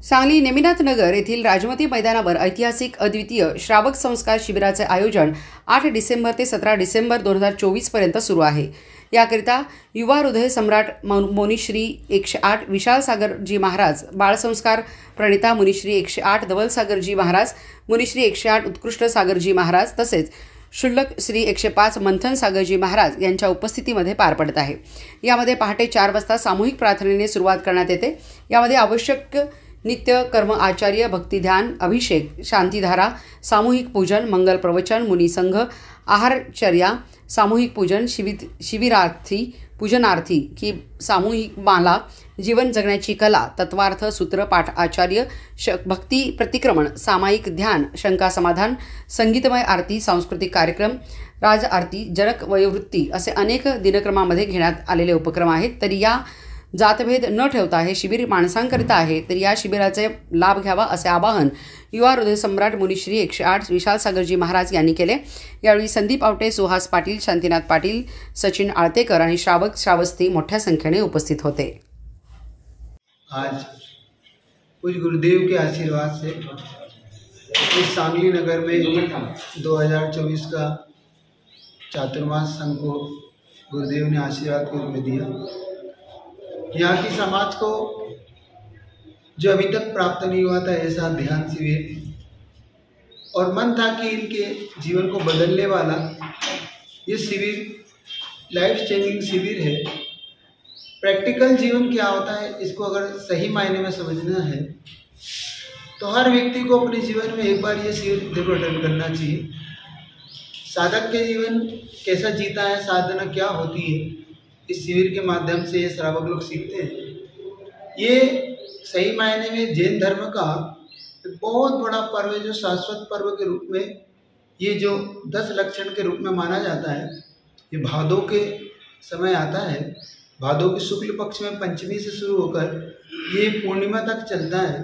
सांगली नेमिनाथ नगर येथील राजमती मैदानावर ऐतिहासिक अद्वितीय श्रावक संस्कार शिबिराचे आयोजन 8 डिसेंबर ते 17 डिसेंबर 2024 पर्यंत सुरू आहे। याकरिता युवा हृदय सम्राट मुनिश्री 108 विशाल सागरजी महाराज, बाळसंस्कार प्रणिता मुनिश्री 108 धवल सागरजी महाराज, मुनिश्री 108 उत्कृष्ट सागरजी महाराज तसेच शुल्लक श्री 105 मंथन सागरजी महाराज यांच्या उपस्थितीमध्ये पार पडत आहे। यामध्ये पहाटे 4 वाजता सामूहिक प्रार्थनेने सुरुवात करण्यात येते। यामध्ये आवश्यक नित्य कर्म आचार्य, भक्ति ध्यान, अभिषेक, शांतिधारा, सामूहिक पूजन, मंगल प्रवचन, मुनि संघ, आहारचर्या, सामूहिक पूजन, शिबिरार्थी, पूजनार्थी की सामूहिक माला, जीवन जगण्याची कला, तत्वार्थ सूत्र पाठ आचार्य, भक्ति प्रतिक्रमण, सामायिक ध्यान, शंका समाधान, संगीतमय आरती, सांस्कृतिक कार्यक्रम, राज आरती, जनक वयोवृत्ती असे अनेक दिनक्रमामध्ये घेण्यात आलेले उपक्रम आहेत। तरी या जातभेद न ठेवता हे शिबिर माणसांकरिता आहे, तर या शिबिराचे लाभ घ्यावा असे आवाहन युवा हृदय सम्राट मुनिश्री 108 विशाल सागरजी महाराज यांनी केले। यावेळी संदीप आवटे, सुहास पाटील, शांतीनाथ पाटील, सचिन आळतेकर आणि श्रावक श्रावस्ती मोठ्या संख्येने उपस्थित होते। आज कुछ गुरुदेव के आशीर्वाद से इस सांगली नगर में 2024 का चातुर्मास संघ को गुरुदेव ने आशीर्वाद के रूप में दिया। यहाँ की समाज को जो अभी तक प्राप्त नहीं हुआ था ऐसा ध्यान शिविर और मन था कि इनके जीवन को बदलने वाला ये शिविर लाइफ चेंजिंग शिविर है। प्रैक्टिकल जीवन क्या होता है इसको अगर सही मायने में समझना है तो हर व्यक्ति को अपने जीवन में एक बार ये शिविर जरूर अटेंड करना चाहिए। साधक के जीवन कैसा जीता है, साधना क्या होती है, इस शिविर के माध्यम से ये श्रावक लोग सीखते हैं। ये सही मायने में जैन धर्म का एक बहुत बड़ा पर्व है, जो शाश्वत पर्व के रूप में ये जो 10 लक्षण के रूप में माना जाता है। ये भादों के समय आता है, भादों के शुक्ल पक्ष में पंचमी से शुरू होकर ये पूर्णिमा तक चलता है।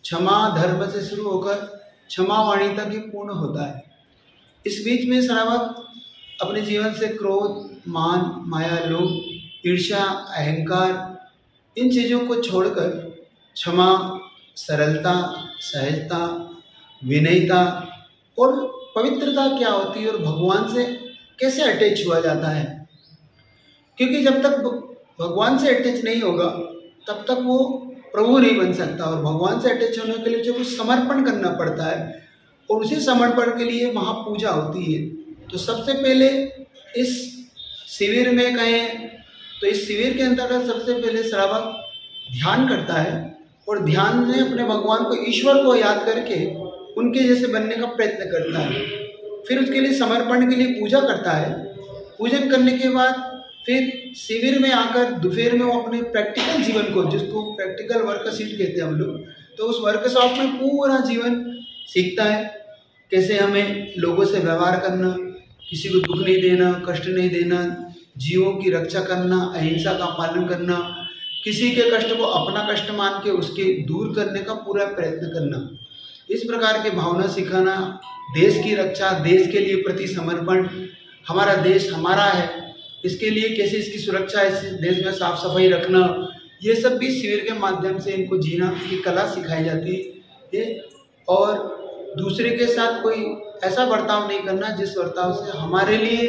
क्षमा धर्म से शुरू होकर क्षमा वाणी तक ये पूर्ण होता है। इस बीच में श्रावक अपने जीवन से क्रोध, मान, माया, लोभ, ईर्ष्या, अहंकार इन चीज़ों को छोड़कर क्षमा, सरलता, सहजता, विनयता और पवित्रता क्या होती है और भगवान से कैसे अटैच हुआ जाता है। क्योंकि जब तक भगवान से अटैच नहीं होगा तब तक वो प्रभु नहीं बन सकता, और भगवान से अटैच होने के लिए जो कुछ समर्पण करना पड़ता है और उसी समर्पण के लिए महापूजा होती है। तो सबसे पहले इस शिविर में कहें तो इस शिविर के अंतर्गत सबसे पहले श्रावक ध्यान करता है और ध्यान में अपने भगवान को, ईश्वर को याद करके उनके जैसे बनने का प्रयत्न करता है। फिर उसके लिए समर्पण के लिए पूजा करता है। पूजन करने के बाद फिर शिविर में आकर दोपहर में वो अपने प्रैक्टिकल जीवन को, जिसको प्रैक्टिकल वर्कशीट कहते हैं हम लोग, तो उस वर्कशॉप में पूरा जीवन सीखता है। कैसे हमें लोगों से व्यवहार करना, किसी को दुख नहीं देना, कष्ट नहीं देना, जीवों की रक्षा करना, अहिंसा का पालन करना, किसी के कष्ट को अपना कष्ट मान के उसके दूर करने का पूरा प्रयत्न करना, इस प्रकार के भावना सिखाना, देश की रक्षा, देश के लिए प्रति समर्पण, हमारा देश हमारा है, इसके लिए कैसे इसकी सुरक्षा, इस देश में साफ सफाई रखना, ये सब भी शिविर के माध्यम से इनको जीना की कला सिखाई जाती है। और दूसरे के साथ कोई ऐसा बर्ताव नहीं करना जिस बर्ताव से हमारे लिए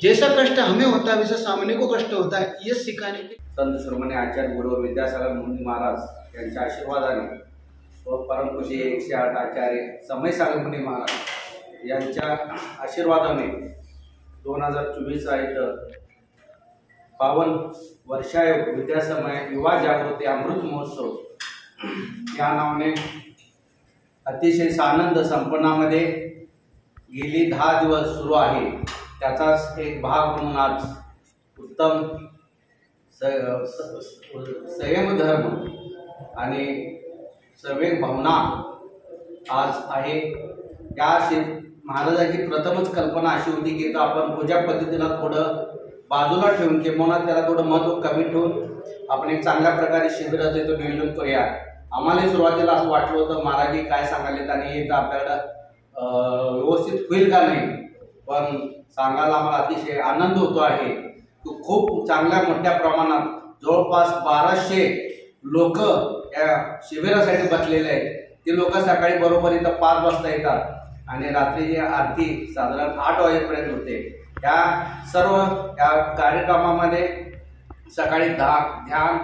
जैसा कष्ट हमें होता है वैसा सामने को कष्ट होता है, ये सिखाने के संत शिरोमणी आचार्य गुरु विद्यासागर मुनी महाराज यांच्या आशीर्वादाने व परमपूज्य 108 आचार्य समय सागर मुनी महाराज यांच्या आशीर्वादाने 2024 पावन वर्षायोग विद्यासमय युवा जागृती अमृत महोत्सव या नावाने अतिशय सानंद संपन्नामध्ये गेली 10 दिवस सुरू आहे। त्याचाच एक भाग म्हणून आज उत्तम संयम धर्म आणि संवेग भावना आज आहे। या महाराजांची प्रथमच कल्पना अशी होती की आपण पूजा पद्धतीला थोडं बाजूला ठेवून किंवा त्याला थोडं महत्त्व कमी ठेवून आपण एक चांगल्या प्रकारे शिबिराचं नियोजन करूया। आम्हाला सुरुवातीला असं वाटलं होतं महाराज काय सांगालेत आणि हे तर आपल्याला व्यवस्थित होईल का नाही, पण सांगायला आम्हाला अतिशय आनंद होतो आहे की खूप चांगल्या मोठ्या प्रमाणात जवळपास 1200 लोक या शिबिरासाठी बसलेले आहेत. ते लोक सकाळी बरोबर इथं 5 वाजता येतात आणि रात्रीची आरती साधारण 8 वाजेपर्यंत होते. या सर्व या कार्यक्रमामध्ये सकाळी ध्यान